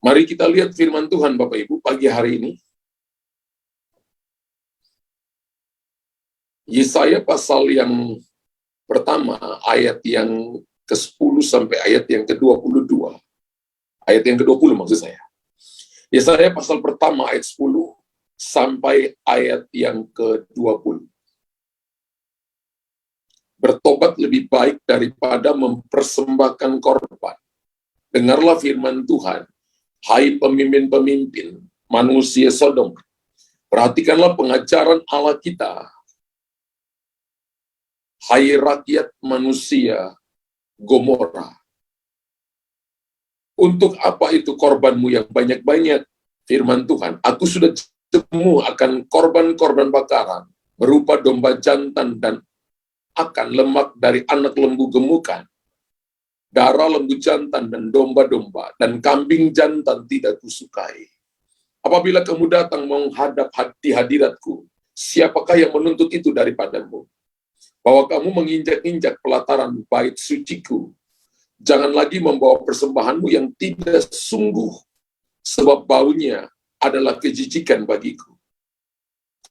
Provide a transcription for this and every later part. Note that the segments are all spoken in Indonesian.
Mari kita lihat firman Tuhan Bapak Ibu pagi hari ini. Yesaya pasal yang pertama, ayat yang ke-10 sampai ayat yang ke-22. Ayat yang ke-20 maksud saya. Yesaya pasal pertama ayat 10 sampai ayat yang ke-20. Bertobat lebih baik daripada mempersembahkan korban. Dengarlah firman Tuhan, hai pemimpin-pemimpin manusia Sodom. Perhatikanlah pengajaran Allah kita. Hai rakyat manusia Gomora. Untuk apa itu korbanmu yang banyak-banyak? Firman Tuhan, aku sudah temu akan korban-korban bakaran berupa domba jantan dan akan lemak dari anak lembu gemukan, darah lembu jantan dan domba-domba, dan kambing jantan tidak kusukai. Apabila kamu datang menghadap di hadiratku, siapakah yang menuntut itu daripadamu? Bahwa kamu menginjak-injak pelataran bait suciku. Jangan lagi membawa persembahanmu yang tidak sungguh, sebab baunya adalah kejijikan bagiku.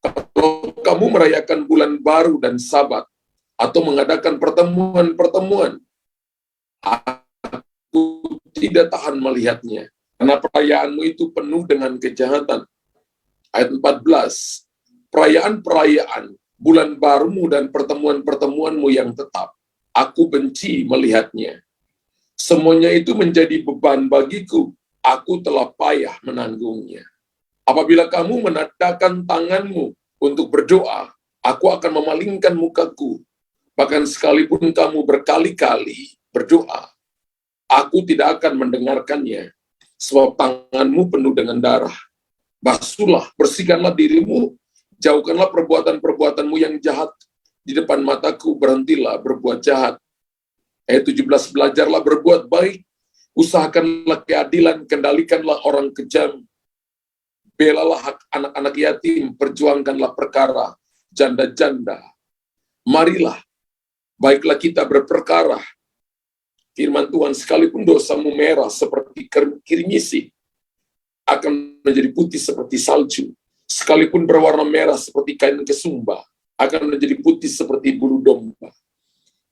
Kalau kamu merayakan bulan baru dan Sabat, atau mengadakan pertemuan-pertemuan, aku tidak tahan melihatnya, karena perayaanmu itu penuh dengan kejahatan. Ayat 14, perayaan-perayaan, bulan barumu dan pertemuan-pertemuanmu yang tetap, aku benci melihatnya. Semuanya itu menjadi beban bagiku, aku telah payah menanggungnya. Apabila kamu menadahkan tanganmu untuk berdoa, aku akan memalingkan mukaku. Bahkan sekalipun kamu berkali-kali berdoa, aku tidak akan mendengarkannya, sebab tanganmu penuh dengan darah. Basuhlah, bersihkanlah dirimu, jauhkanlah perbuatan-perbuatanmu yang jahat. Di depan mataku berhentilah berbuat jahat. Ayat 17, belajarlah berbuat baik, usahakanlah keadilan, kendalikanlah orang kejam. Belalah hak anak-anak yatim, perjuangkanlah perkara janda-janda. Marilah, baiklah kita berperkara. Firman Tuhan, sekalipun dosamu merah seperti kirmisi, akan menjadi putih seperti salju. Sekalipun berwarna merah seperti kain kesumba, akan menjadi putih seperti bulu domba.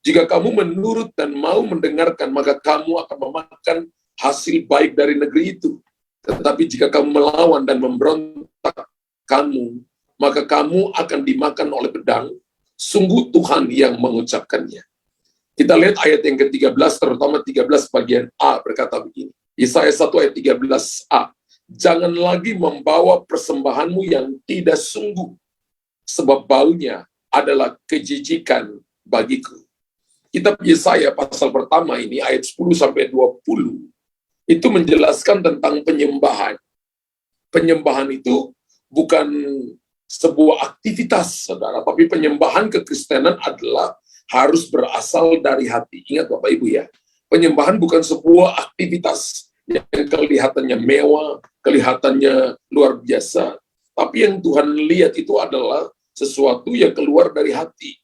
Jika kamu menurut dan mau mendengarkan, maka kamu akan memakan hasil baik dari negeri itu. Tetapi jika kamu melawan dan memberontak maka kamu akan dimakan oleh pedang. Sungguh Tuhan yang mengucapkannya. Kita lihat ayat yang ke-13, terutama 13 bagian A berkata begini. Yesaya 1 ayat 13a. Jangan lagi membawa persembahanmu yang tidak sungguh, sebab baunya adalah kejijikan bagiku. Kitab Yesaya pasal pertama ini ayat 10 sampai 20 itu menjelaskan tentang penyembahan. Penyembahan itu bukan sebuah aktivitas, saudara, tapi penyembahan kekristenan adalah harus berasal dari hati. Ingat Bapak Ibu ya, penyembahan bukan sebuah aktivitas yang kelihatannya mewah, kelihatannya luar biasa, tapi yang Tuhan lihat itu adalah sesuatu yang keluar dari hati.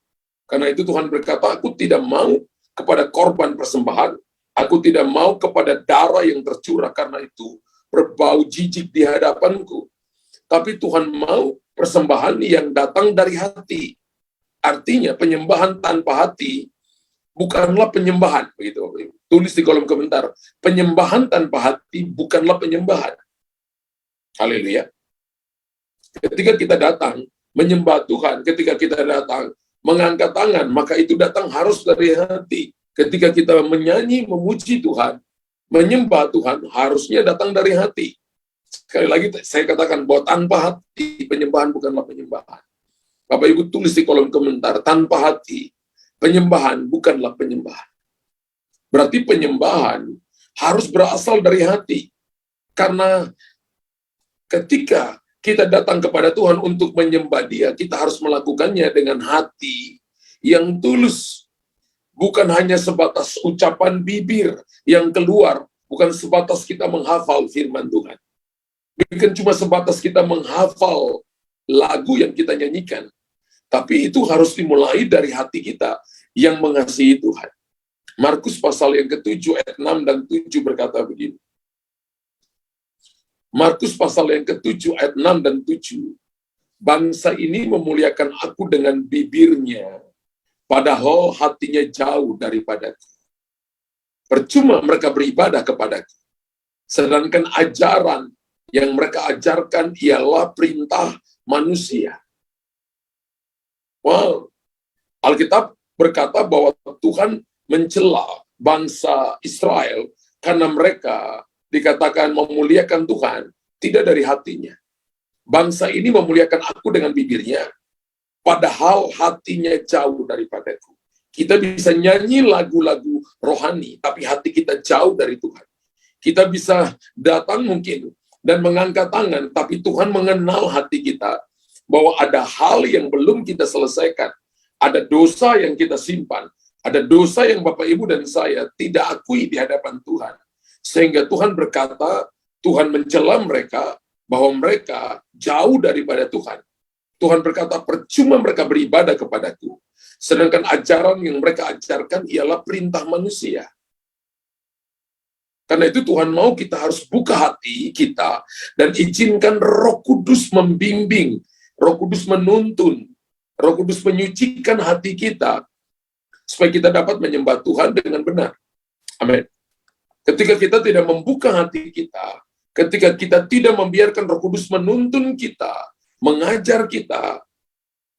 Karena itu Tuhan berkata, aku tidak mau kepada korban persembahan, aku tidak mau kepada darah yang tercurah karena itu berbau jijik di hadapanku. Tapi Tuhan mau persembahan yang datang dari hati. Artinya penyembahan tanpa hati bukanlah penyembahan. Begitu, Bapak Ibu. Tulis di kolom komentar, penyembahan tanpa hati bukanlah penyembahan. Haleluya. Ketika kita datang menyembah Tuhan, ketika kita datang mengangkat tangan, maka itu datang harus dari hati. Ketika kita menyanyi, memuji Tuhan, menyembah Tuhan, harusnya datang dari hati. Sekali lagi saya katakan bahwa tanpa hati, penyembahan bukanlah penyembahan. Bapak Ibu tulis di kolom komentar, tanpa hati, penyembahan bukanlah penyembahan. Berarti penyembahan harus berasal dari hati. Karena ketika kita datang kepada Tuhan untuk menyembah Dia, kita harus melakukannya dengan hati yang tulus. Bukan hanya sebatas ucapan bibir yang keluar, bukan sebatas kita menghafal firman Tuhan. Bukan cuma sebatas kita menghafal lagu yang kita nyanyikan, tapi itu harus dimulai dari hati kita yang mengasihi Tuhan. Markus pasal yang ke-7 ayat 6 dan 7 berkata begini. Markus pasal yang ke-7 ayat 6 dan 7. Bangsa ini memuliakan aku dengan bibirnya, padahal hatinya jauh daripadaku. Percuma mereka beribadah kepadaku. Sedangkan ajaran yang mereka ajarkan ialah perintah manusia. Wow. Alkitab berkata bahwa Tuhan mencela bangsa Israel karena mereka dikatakan memuliakan Tuhan tidak dari hatinya. Bangsa ini memuliakan aku dengan bibirnya, padahal hatinya jauh daripadaku. Kita bisa nyanyi lagu-lagu rohani, tapi hati kita jauh dari Tuhan. Kita bisa datang mungkin dan mengangkat tangan, tapi Tuhan mengenal hati kita, bahwa ada hal yang belum kita selesaikan. Ada dosa yang kita simpan. Ada dosa yang Bapak, Ibu, dan saya tidak akui di hadapan Tuhan. Sehingga Tuhan berkata, Tuhan mencela mereka, bahwa mereka jauh daripada Tuhan. Tuhan berkata, percuma mereka beribadah kepadaku. Sedangkan ajaran yang mereka ajarkan ialah perintah manusia. Karena itu Tuhan mau kita harus buka hati kita dan izinkan Roh Kudus membimbing, Roh Kudus menuntun, Roh Kudus menyucikan hati kita supaya kita dapat menyembah Tuhan dengan benar. Amin. Ketika kita tidak membuka hati kita, ketika kita tidak membiarkan Roh Kudus menuntun kita, mengajar kita,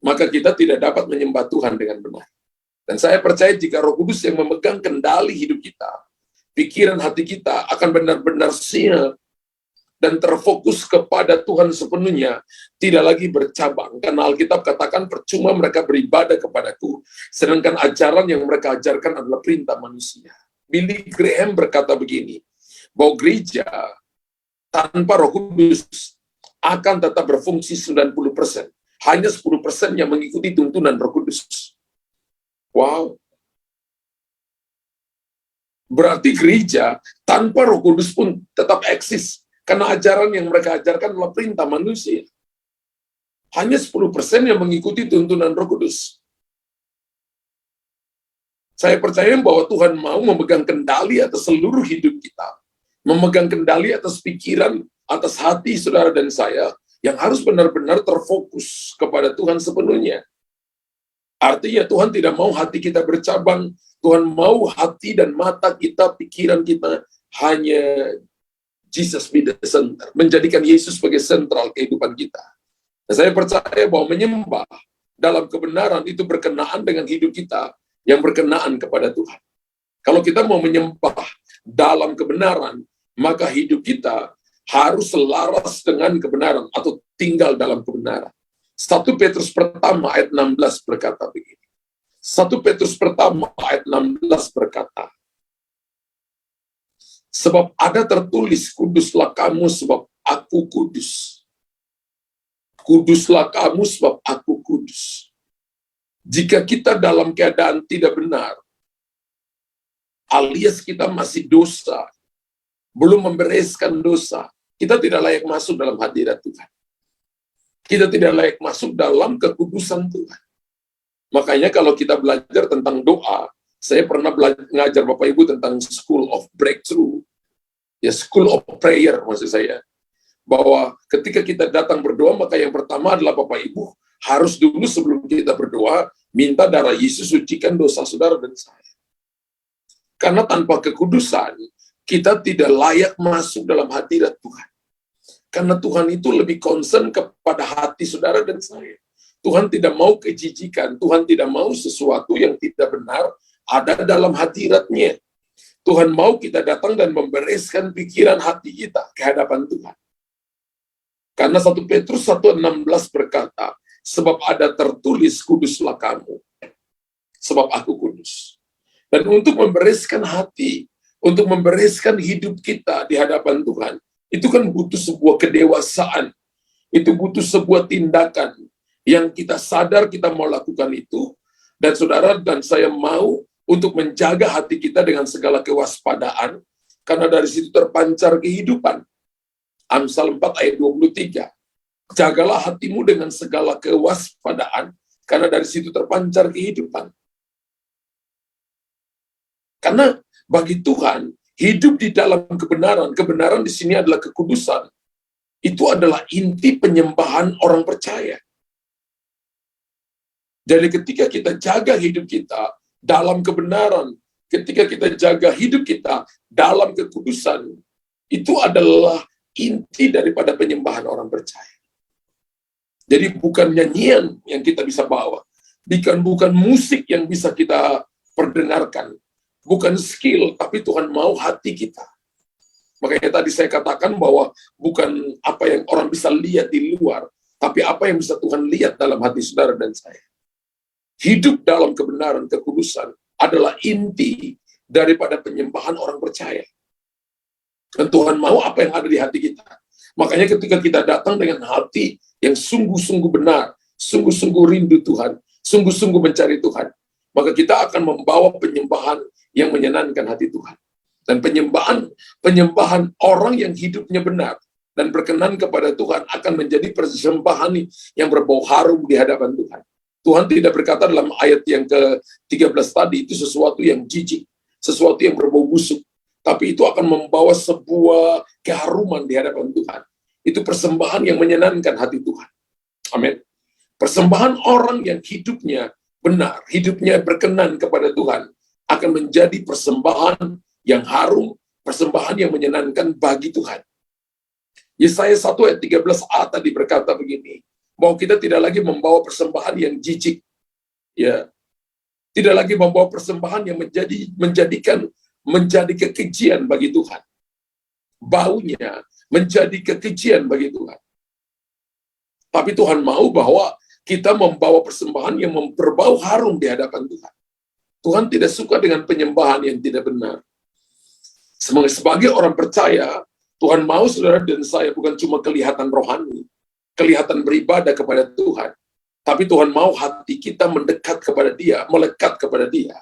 maka kita tidak dapat menyembah Tuhan dengan benar. Dan saya percaya jika Roh Kudus yang memegang kendali hidup kita, pikiran hati kita akan benar-benar siap dan terfokus kepada Tuhan sepenuhnya, tidak lagi bercabang. Karena Alkitab katakan percuma mereka beribadah kepadaku, sedangkan ajaran yang mereka ajarkan adalah perintah manusia. Billy Graham berkata begini, bahwa gereja tanpa Roh Kudus akan tetap berfungsi 90%. Hanya 10% yang mengikuti tuntunan Roh Kudus. Wow. Berarti gereja tanpa Roh Kudus pun tetap eksis. Karena ajaran yang mereka ajarkan adalah perintah manusia. Hanya 10% yang mengikuti tuntunan Roh Kudus. Saya percaya bahwa Tuhan mau memegang kendali atas seluruh hidup kita. Memegang kendali atas pikiran, atas hati saudara dan saya, yang harus benar-benar terfokus kepada Tuhan sepenuhnya. Artinya Tuhan tidak mau hati kita bercabang, Tuhan mau hati dan mata kita, pikiran kita hanya Jesus be the center, menjadikan Yesus sebagai sentral kehidupan kita. Dan saya percaya bahwa menyembah dalam kebenaran itu berkenaan dengan hidup kita yang berkenaan kepada Tuhan. Kalau kita mau menyembah dalam kebenaran, maka hidup kita harus selaras dengan kebenaran atau tinggal dalam kebenaran. 1 Petrus pertama ayat 16 berkata begini. 1 Petrus pertama ayat 16 berkata, sebab ada tertulis, kuduslah kamu sebab aku kudus. Kuduslah kamu sebab aku kudus. Jika kita dalam keadaan tidak benar, alias kita masih dosa, belum membereskan dosa, kita tidak layak masuk dalam hadirat Tuhan. Kita tidak layak masuk dalam kekudusan Tuhan. Makanya kalau kita belajar tentang doa, saya pernah ngajar Bapak Ibu tentang School of Breakthrough. Ya, School of Prayer maksud saya. Bahwa ketika kita datang berdoa, maka yang pertama adalah Bapak Ibu harus dulu sebelum kita berdoa, minta darah Yesus sucikan dosa saudara dan saya. Karena tanpa kekudusan, kita tidak layak masuk dalam hadirat Tuhan. Karena Tuhan itu lebih concern kepada hati saudara dan saya. Tuhan tidak mau kejijikan, Tuhan tidak mau sesuatu yang tidak benar ada dalam hadirat-Nya. Tuhan mau kita datang dan membereskan pikiran hati kita ke hadapan Tuhan. Karena 1 Petrus 1:16 berkata, sebab ada tertulis, kuduslah kamu, sebab aku kudus. Dan untuk membereskan hati, untuk membereskan hidup kita di hadapan Tuhan, itu kan butuh sebuah kedewasaan, itu butuh sebuah tindakan yang kita sadar kita mau lakukan itu, dan saudara dan saya mau untuk menjaga hati kita dengan segala kewaspadaan, karena dari situ terpancar kehidupan. Amsal 4 ayat 23. Jagalah hatimu dengan segala kewaspadaan, karena dari situ terpancar kehidupan. Karena bagi Tuhan, hidup di dalam kebenaran, kebenaran di sini adalah kekudusan, Itu adalah inti penyembahan orang percaya. Jadi ketika kita jaga hidup kita dalam kebenaran, ketika kita jaga hidup kita dalam kekudusan, itu adalah inti daripada penyembahan orang percaya. Jadi bukan nyanyian yang kita bisa bawa, bukan musik yang bisa kita perdengarkan, bukan skill, tapi Tuhan mau hati kita. Makanya tadi saya katakan bahwa bukan apa yang orang bisa lihat di luar, tapi apa yang bisa Tuhan lihat dalam hati saudara dan saya. Hidup dalam kebenaran, kekudusan adalah inti daripada penyembahan orang percaya. Dan Tuhan mau apa yang ada di hati kita. Makanya ketika kita datang dengan hati yang sungguh-sungguh benar, sungguh-sungguh rindu Tuhan, sungguh-sungguh mencari Tuhan, maka kita akan membawa penyembahan yang menyenangkan hati Tuhan. Dan penyembahan orang yang hidupnya benar dan berkenan kepada Tuhan akan menjadi persembahan yang berbau harum di hadapan Tuhan. Tuhan tidak berkata dalam ayat yang ke-13 tadi itu sesuatu yang jijik, sesuatu yang berbau busuk, tapi itu akan membawa sebuah keharuman di hadapan Tuhan. Itu persembahan yang menyenangkan hati Tuhan. Amin. Persembahan orang yang hidupnya benar, hidupnya berkenan kepada Tuhan, akan menjadi persembahan yang harum, persembahan yang menyenangkan bagi Tuhan. Yesaya 1 ayat 13a tadi berkata begini, bahwa kita tidak lagi membawa persembahan yang jijik, ya, tidak lagi membawa persembahan yang menjadi kekejian bagi Tuhan. Baunya menjadi kekejian bagi Tuhan. Tapi Tuhan mau bahwa kita membawa persembahan yang berbau harum di hadapan Tuhan. Tuhan tidak suka dengan penyembahan yang tidak benar. Sebagai orang percaya, Tuhan mau saudara dan saya bukan cuma kelihatan rohani, kelihatan beribadah kepada Tuhan, tapi Tuhan mau hati kita mendekat kepada Dia, melekat kepada Dia.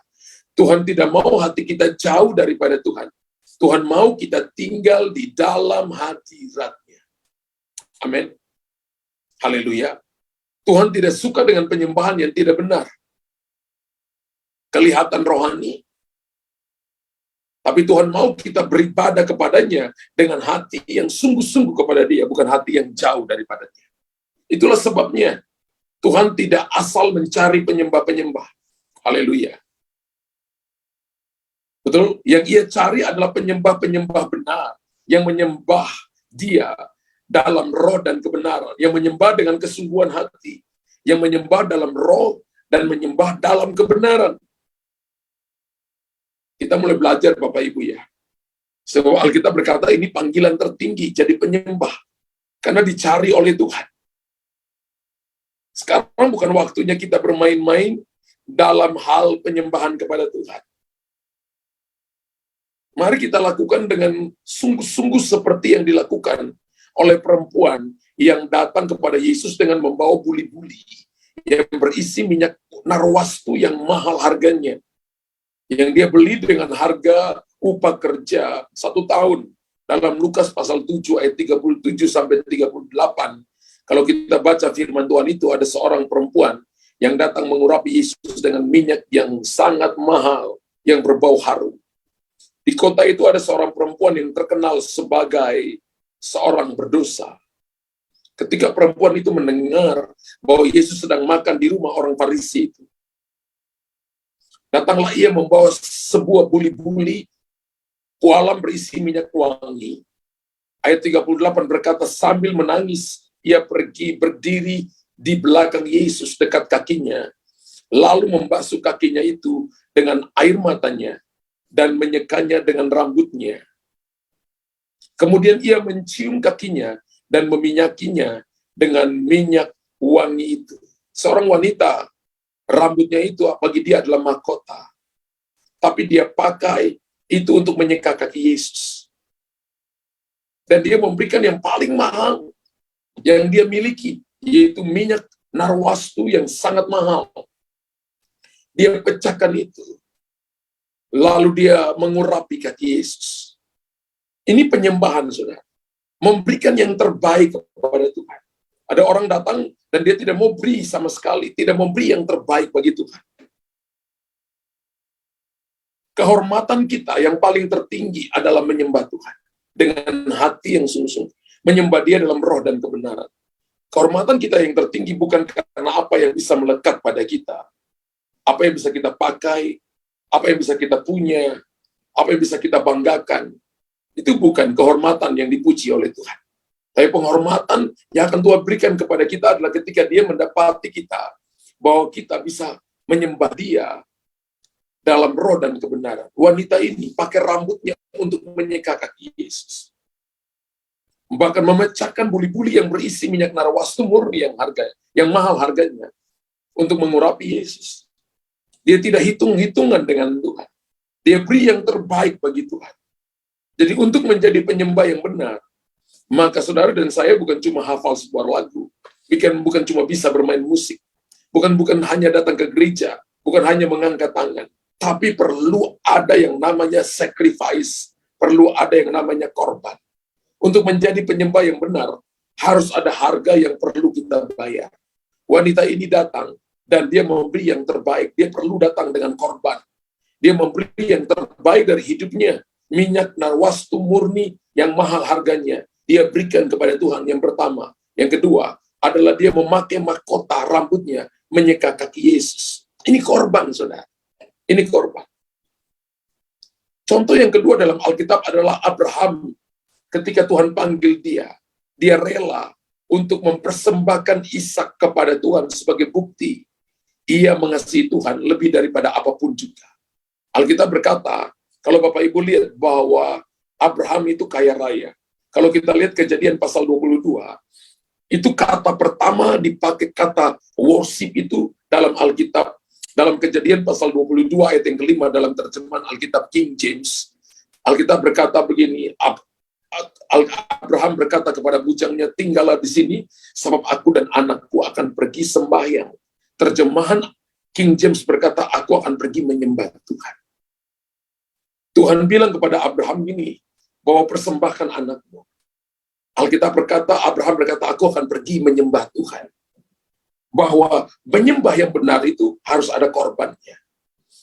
Tuhan tidak mau hati kita jauh daripada Tuhan. Tuhan mau kita tinggal di dalam hadirat-Nya. Amin. Haleluya. Tuhan tidak suka dengan penyembahan yang tidak benar. Kelihatan rohani, tapi Tuhan mau kita beribadah kepadanya dengan hati yang sungguh-sungguh kepada Dia, bukan hati yang jauh daripadanya. Itulah sebabnya Tuhan tidak asal mencari penyembah-penyembah. Haleluya. Betul? Yang Ia cari adalah penyembah-penyembah benar, yang menyembah Dia dalam roh dan kebenaran, yang menyembah dengan kesungguhan hati, yang menyembah dalam roh dan menyembah dalam kebenaran. Kita mulai belajar Bapak Ibu ya. Sebab Alkitab berkata ini panggilan tertinggi jadi penyembah. Karena dicari oleh Tuhan. Sekarang bukan waktunya kita bermain-main dalam hal penyembahan kepada Tuhan. Mari kita lakukan dengan sungguh-sungguh seperti yang dilakukan oleh perempuan yang datang kepada Yesus dengan membawa buli-buli yang berisi minyak narwastu yang mahal harganya. Yang dia beli dengan harga upah kerja 1 tahun. Dalam Lukas pasal 7 ayat 37 sampai 38. Kalau kita baca firman Tuhan itu, ada seorang perempuan yang datang mengurapi Yesus dengan minyak yang sangat mahal, yang berbau harum. Di kota itu ada seorang perempuan yang terkenal sebagai seorang berdosa. Ketika perempuan itu mendengar bahwa Yesus sedang makan di rumah orang Farisi itu, datanglah ia membawa sebuah buli-buli kualam berisi minyak wangi. Ayat 38 berkata, sambil menangis, ia pergi berdiri di belakang Yesus dekat kakinya, lalu membasuh kakinya itu dengan air matanya dan menyekanya dengan rambutnya. Kemudian ia mencium kakinya dan meminyakinya dengan minyak wangi itu. Seorang wanita, rambutnya itu bagi dia adalah mahkota. Tapi dia pakai itu untuk menyeka kaki Yesus. Dan dia memberikan yang paling mahal yang dia miliki, yaitu minyak narwastu yang sangat mahal. Dia pecahkan itu. Lalu dia mengurapi kaki Yesus. Ini penyembahan, saudara. Memberikan yang terbaik kepada Tuhan. Ada orang datang dan dia tidak mau beri sama sekali, tidak mau beri yang terbaik bagi Tuhan. Kehormatan kita yang paling tertinggi adalah menyembah Tuhan dengan hati yang sungguh-sungguh. Menyembah Dia dalam roh dan kebenaran. Kehormatan kita yang tertinggi bukan karena apa yang bisa melekat pada kita, apa yang bisa kita pakai, apa yang bisa kita punya, apa yang bisa kita banggakan. Itu bukan kehormatan yang dipuji oleh Tuhan. Tapi penghormatan yang akan Tuhan berikan kepada kita adalah ketika Dia mendapati kita, bahwa kita bisa menyembah Dia dalam roh dan kebenaran. Wanita ini pakai rambutnya untuk menyeka kaki Yesus. Bahkan memecahkan buli-buli yang berisi minyak narwastu murni yang mahal harganya untuk mengurapi Yesus. Dia tidak hitung-hitungan dengan Tuhan. Dia beri yang terbaik bagi Tuhan. Jadi untuk menjadi penyembah yang benar, maka saudara dan saya bukan cuma hafal sebuah lagu, bukan cuma bisa bermain musik, bukan hanya datang ke gereja, bukan hanya mengangkat tangan, tapi perlu ada yang namanya sacrifice, perlu ada yang namanya korban. Untuk menjadi penyembah yang benar, harus ada harga yang perlu kita bayar. Wanita ini datang, dan dia memberi yang terbaik. Dia perlu datang dengan korban. Dia memberi yang terbaik dari hidupnya. Minyak narwastu murni yang mahal harganya. Dia berikan kepada Tuhan yang pertama. Yang kedua, adalah dia memakai mahkota rambutnya, menyeka kaki Yesus. Ini korban, saudara. Ini korban. Contoh yang kedua dalam Alkitab adalah Abraham. Ketika Tuhan panggil dia rela untuk mempersembahkan Ishak kepada Tuhan sebagai bukti ia mengasihi Tuhan lebih daripada apapun juga. Alkitab berkata, kalau Bapak Ibu lihat bahwa Abraham itu kaya raya. Kalau kita lihat Kejadian pasal 22, itu kata pertama dipakai kata worship itu dalam Alkitab. Dalam Kejadian pasal 22 ayat yang kelima dalam terjemahan Alkitab King James. Alkitab berkata begini, Abraham berkata kepada bujangnya, tinggallah di sini, sebab aku dan anakku akan pergi sembahyang. Terjemahan King James berkata, aku akan pergi menyembah Tuhan. Tuhan bilang kepada Abraham ini, bahwa persembahkan anakmu. Alkitab berkata, Abraham berkata, aku akan pergi menyembah Tuhan. Bahwa menyembah yang benar itu harus ada korbannya.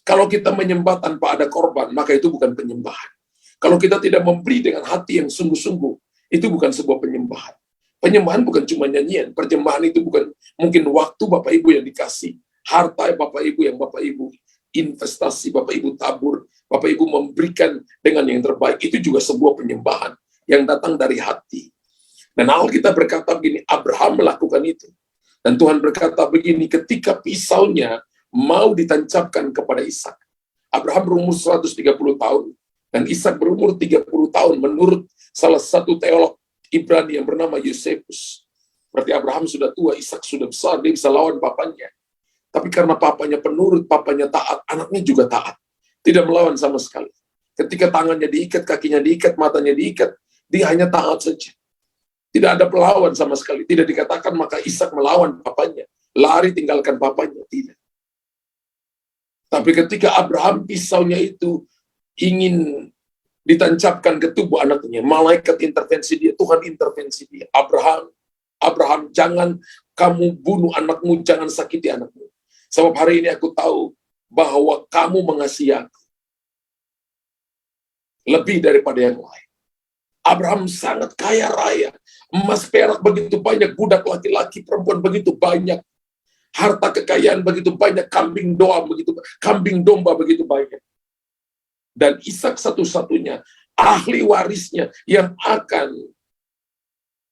Kalau kita menyembah tanpa ada korban, maka itu bukan penyembahan. Kalau kita tidak memberi dengan hati yang sungguh-sungguh, itu bukan sebuah penyembahan. Penyembahan bukan cuma nyanyian. Penyembahan itu bukan mungkin waktu Bapak Ibu yang dikasih. Harta Bapak Ibu yang Bapak Ibu investasi, Bapak Ibu tabur, Bapak Ibu memberikan dengan yang terbaik. Itu juga sebuah penyembahan yang datang dari hati. Dan Alkitab berkata begini, Abraham melakukan itu. Dan Tuhan berkata begini, ketika pisaunya mau ditancapkan kepada Ishak. Abraham berumur 130 tahun. Dan Ishak berumur 30 tahun menurut salah satu teolog Ibrani yang bernama Yosefus. Berarti Abraham sudah tua, Ishak sudah besar, dia bisa lawan papanya. Tapi karena papanya penurut, papanya taat, anaknya juga taat. Tidak melawan sama sekali. Ketika tangannya diikat, kakinya diikat, matanya diikat, dia hanya taat saja. Tidak ada pelawan sama sekali. Tidak dikatakan maka Ishak melawan papanya. Lari tinggalkan papanya. Tidak. Tapi ketika Abraham pisaunya itu ingin ditancapkan ke tubuh anaknya, malaikat intervensi dia, Tuhan intervensi dia. Abraham, jangan kamu bunuh anakmu, jangan sakiti anakmu. Sebab hari ini aku tahu bahwa kamu mengasihi aku lebih daripada yang lain. Abraham sangat kaya raya, emas perak begitu banyak, budak laki-laki, perempuan begitu banyak, harta kekayaan begitu banyak, kambing domba begitu banyak. Dan Ishak satu-satunya ahli warisnya yang akan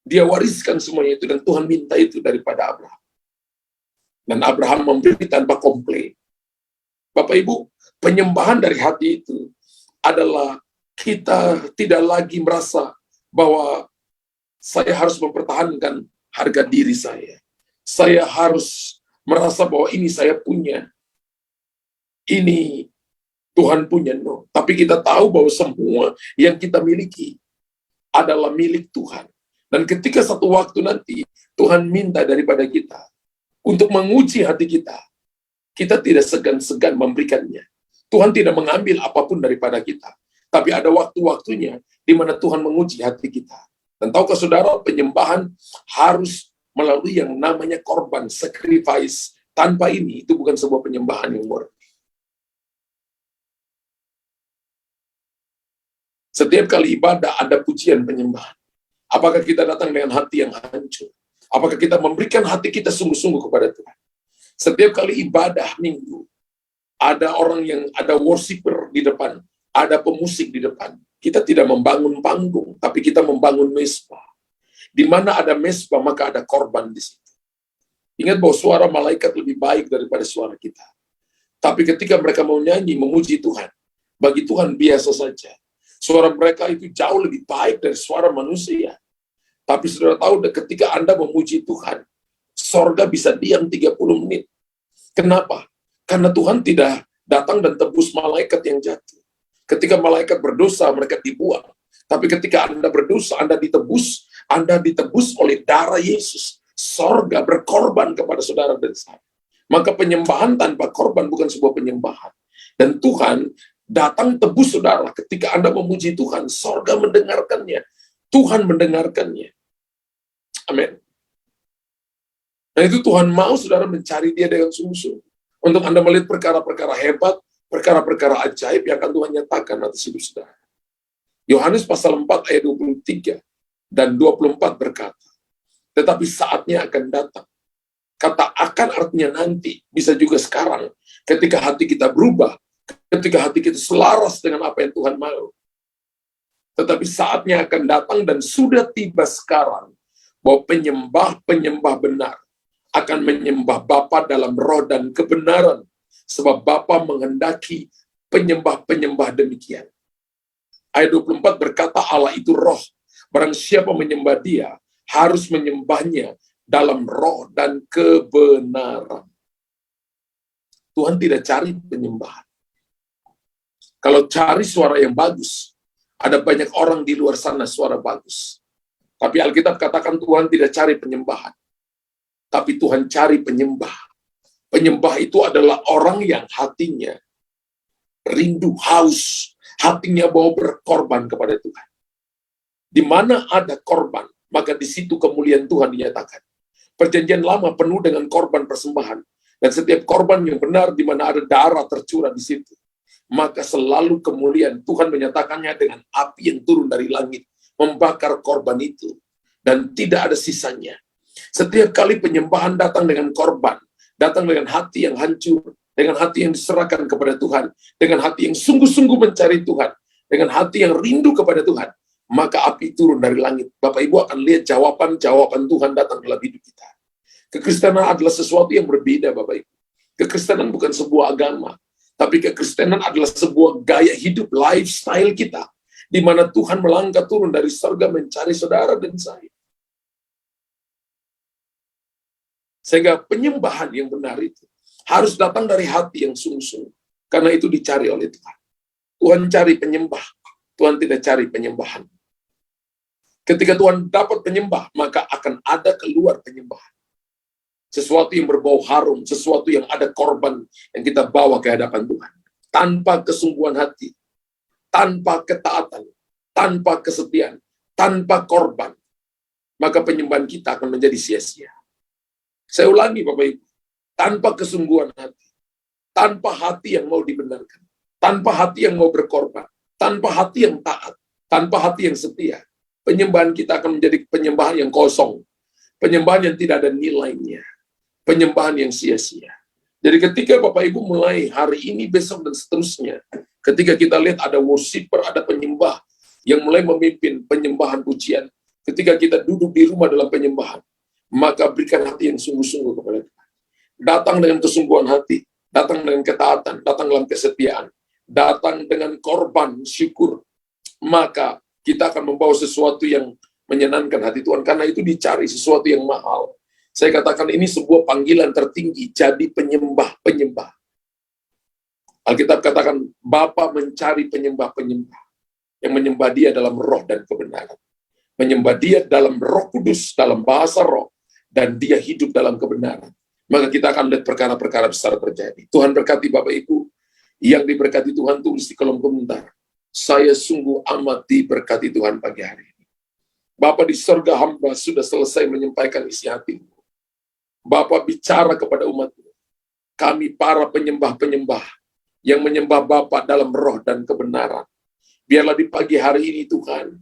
dia wariskan semuanya itu, dan Tuhan minta itu daripada Abraham. Dan Abraham memberi tanpa komplain. Bapak Ibu, penyembahan dari hati itu adalah kita tidak lagi merasa bahwa saya harus mempertahankan harga diri saya. Saya harus merasa bahwa ini saya punya. Ini Tuhan punya, no. Tapi kita tahu bahwa semua yang kita miliki adalah milik Tuhan. Dan ketika satu waktu nanti Tuhan minta daripada kita untuk menguji hati kita, kita tidak segan-segan memberikannya. Tuhan tidak mengambil apapun daripada kita. Tapi ada waktu-waktunya di mana Tuhan menguji hati kita. Dan tahukah saudara, penyembahan harus melalui yang namanya korban, sacrifice. Tanpa ini, itu bukan sebuah penyembahan yang murni. Setiap kali ibadah ada pujian penyembahan. Apakah kita datang dengan hati yang hancur? Apakah kita memberikan hati kita sungguh-sungguh kepada Tuhan? Setiap kali ibadah minggu, ada orang yang, ada worshiper di depan, ada pemusik di depan. Kita tidak membangun panggung, tapi kita membangun mezbah. Di mana ada mezbah, maka ada korban di situ. Ingat bahwa suara malaikat lebih baik daripada suara kita. Tapi ketika mereka mau nyanyi, memuji Tuhan, bagi Tuhan biasa saja. Suara mereka itu jauh lebih baik dari suara manusia. Tapi saudara tahu, ketika Anda memuji Tuhan, sorga bisa diam 30 menit. Kenapa? Karena Tuhan tidak datang dan tebus malaikat yang jatuh. Ketika malaikat berdosa, mereka dibuang. Tapi ketika Anda berdosa, Anda ditebus oleh darah Yesus. Sorga berkorban kepada saudara dan saya. Maka penyembahan tanpa korban bukan sebuah penyembahan. Dan Tuhan datang tebus saudara. Ketika Anda memuji Tuhan, sorga mendengarkannya. Tuhan mendengarkannya. Amin. Dan itu Tuhan mau saudara mencari dia dengan sungguh-sungguh. Untuk Anda melihat perkara-perkara hebat, perkara-perkara ajaib yang akan Tuhan nyatakan atas hidup saudara. Yohanes pasal 4 ayat 23 dan 24 berkata, tetapi saatnya akan datang. Kata akan artinya nanti, bisa juga sekarang, ketika hati kita berubah, ketika hati kita selaras dengan apa yang Tuhan mau. Tetapi saatnya akan datang dan sudah tiba sekarang, bahwa penyembah-penyembah benar akan menyembah Bapa dalam roh dan kebenaran, sebab Bapa menghendaki penyembah-penyembah demikian. Ayat 24 berkata Allah itu roh, barang siapa menyembah dia, harus menyembahnya dalam roh dan kebenaran. Tuhan tidak cari penyembahan. Kalau cari suara yang bagus, ada banyak orang di luar sana suara bagus. Tapi Alkitab katakan Tuhan tidak cari penyembahan. Tapi Tuhan cari penyembah. Penyembah itu adalah orang yang hatinya rindu, haus. Hatinya mau berkorban kepada Tuhan. Di mana ada korban, maka di situ kemuliaan Tuhan dinyatakan. Perjanjian lama penuh dengan korban persembahan. Dan setiap korban yang benar di mana ada darah tercurah di situ. Maka selalu kemuliaan Tuhan menyatakannya dengan api yang turun dari langit. Membakar korban itu. Dan tidak ada sisanya. Setiap kali penyembahan datang dengan korban. Datang dengan hati yang hancur. Dengan hati yang diserahkan kepada Tuhan. Dengan hati yang sungguh-sungguh mencari Tuhan. Dengan hati yang rindu kepada Tuhan. Maka api turun dari langit. Bapak Ibu akan lihat jawaban-jawaban Tuhan datang dalam hidup kita. Kekristenan adalah sesuatu yang berbeda, Bapak Ibu. Kekristenan bukan sebuah agama, tapi kekristenan adalah sebuah gaya hidup, lifestyle kita, di mana Tuhan melangkah turun dari surga mencari saudara dan saya. Sehingga penyembahan yang benar itu harus datang dari hati yang sungguh-sungguh, karena itu dicari oleh Tuhan. Tuhan cari penyembah, Tuhan tidak cari penyembahan. Ketika Tuhan dapat penyembah, maka akan ada keluar penyembahan. Sesuatu yang berbau harum, sesuatu yang ada korban yang kita bawa ke hadapan Tuhan. Tanpa kesungguhan hati, tanpa ketaatan, tanpa kesetiaan, tanpa korban, maka penyembahan kita akan menjadi sia-sia. Saya ulangi Bapak Ibu, tanpa kesungguhan hati, tanpa hati yang mau dibenarkan, tanpa hati yang mau berkorban, tanpa hati yang taat, tanpa hati yang setia, penyembahan kita akan menjadi penyembahan yang kosong, penyembahan yang tidak ada nilainya, penyembahan yang sia-sia. Jadi ketika Bapak Ibu mulai hari ini, besok, dan seterusnya, ketika kita lihat ada worshiper, ada penyembah yang mulai memimpin penyembahan pujian, ketika kita duduk di rumah dalam penyembahan, maka berikan hati yang sungguh-sungguh kepada Tuhan. Datang dengan kesungguhan hati, datang dengan ketaatan, datang dalam kesetiaan, datang dengan korban syukur, maka kita akan membawa sesuatu yang menyenangkan hati Tuhan, karena itu dicari sesuatu yang mahal. Saya katakan ini sebuah panggilan tertinggi, jadi penyembah-penyembah. Alkitab katakan, Bapa mencari penyembah-penyembah yang menyembah dia dalam roh dan kebenaran. Menyembah dia dalam Roh Kudus, dalam bahasa roh, dan dia hidup dalam kebenaran. Maka kita akan lihat perkara-perkara besar terjadi. Tuhan berkati Bapak Ibu, yang diberkati Tuhan tulis di kolom komentar. Saya sungguh amat diberkati Tuhan pagi hari ini. Bapa di surga, hamba sudah selesai menyampaikan isi hatimu. Bapa bicara kepada umat-Mu. Kami para penyembah-penyembah yang menyembah Bapa dalam roh dan kebenaran. Biarlah di pagi hari ini Tuhan,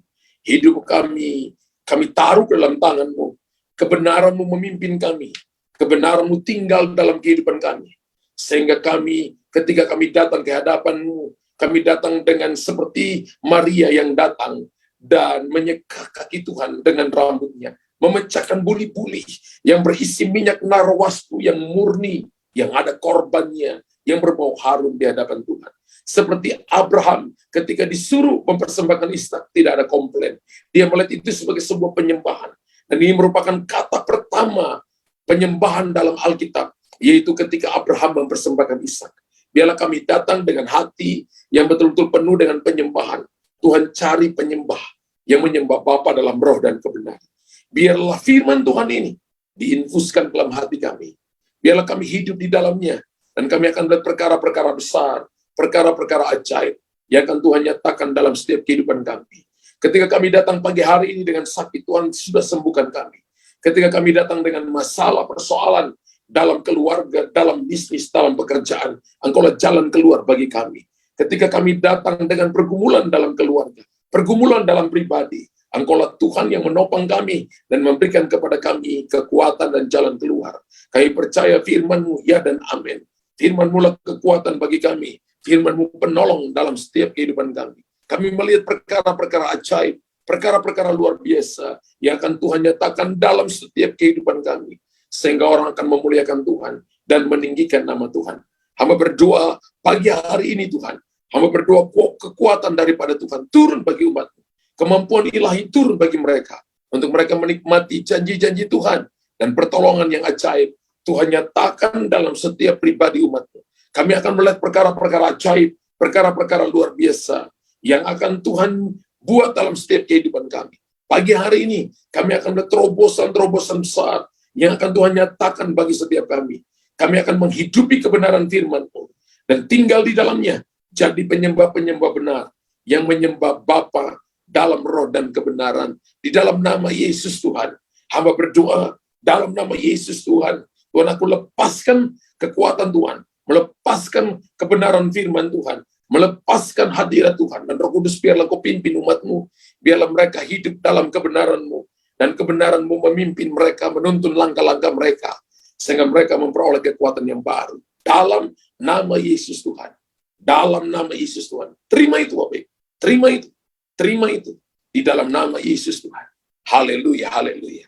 hidup kami kami taruh ke dalam tangan-Mu. Kebenaran-Mu memimpin kami. Kebenaran-Mu tinggal dalam kehidupan kami. Sehingga kami, ketika kami datang ke hadapan-Mu, kami datang dengan seperti Maria yang datang dan menyeka kaki Tuhan dengan rambutnya, memecahkan buli-buli yang berisi minyak narwastu yang murni, yang ada korbannya, yang berbau harum di hadapan Tuhan. Seperti Abraham ketika disuruh mempersembahkan Ishak, tidak ada komplain. Dia melihat itu sebagai sebuah penyembahan. Dan ini merupakan kata pertama penyembahan dalam Alkitab, yaitu ketika Abraham mempersembahkan Ishak. Biarlah kami datang dengan hati yang betul-betul penuh dengan penyembahan. Tuhan cari penyembah yang menyembah Bapa dalam roh dan kebenaran. Biarlah firman Tuhan ini diinfuskan dalam hati kami. Biarlah kami hidup di dalamnya. Dan kami akan melihat perkara-perkara besar, perkara-perkara ajaib yang akan Tuhan nyatakan dalam setiap kehidupan kami. Ketika kami datang pagi hari ini dengan sakit, Tuhan sudah sembuhkan kami. Ketika kami datang dengan masalah, persoalan dalam keluarga, dalam bisnis, dalam pekerjaan, Engkaulah jalan keluar bagi kami. Ketika kami datang dengan pergumulan dalam keluarga, pergumulan dalam pribadi, Engkaulah Tuhan yang menopang kami dan memberikan kepada kami kekuatan dan jalan keluar. Kami percaya firman-Mu, ya dan amin. Firman-Mu lah kekuatan bagi kami. Firman-Mu penolong dalam setiap kehidupan kami. Kami melihat perkara-perkara ajaib, perkara-perkara luar biasa yang akan Tuhan nyatakan dalam setiap kehidupan kami. Sehingga orang akan memuliakan Tuhan dan meninggikan nama Tuhan. Hamba berdoa pagi hari ini Tuhan. Hamba berdoa kekuatan daripada Tuhan turun bagi umat-Mu. Kemampuan ilahi turun bagi mereka. Untuk mereka menikmati janji-janji Tuhan dan pertolongan yang ajaib. Tuhan nyatakan dalam setiap pribadi umat-Mu. Kami akan melihat perkara-perkara ajaib, perkara-perkara luar biasa yang akan Tuhan buat dalam setiap kehidupan kami. Pagi hari ini kami akan melihat terobosan-terobosan besar yang akan Tuhan nyatakan bagi setiap kami. Kami akan menghidupi kebenaran firman-Mu dan tinggal di dalamnya, jadi penyembah-penyembah benar yang menyembah Bapa dalam roh dan kebenaran. Di dalam nama Yesus Tuhan, hamba berdoa dalam nama Yesus Tuhan. Tuhan, aku lepaskan kekuatan Tuhan, melepaskan kebenaran firman Tuhan, melepaskan hadirat Tuhan, dan Roh Kudus biarlah Kau pimpin umat-Mu, biarlah mereka hidup dalam kebenaran-Mu, dan kebenaran-Mu memimpin mereka, menuntun langkah-langkah mereka, sehingga mereka memperoleh kekuatan yang baru. Dalam nama Yesus Tuhan, dalam nama Yesus Tuhan, terima itu Bapak, terima itu, di dalam nama Yesus Tuhan. Haleluya, haleluya.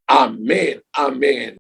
Amin, amin.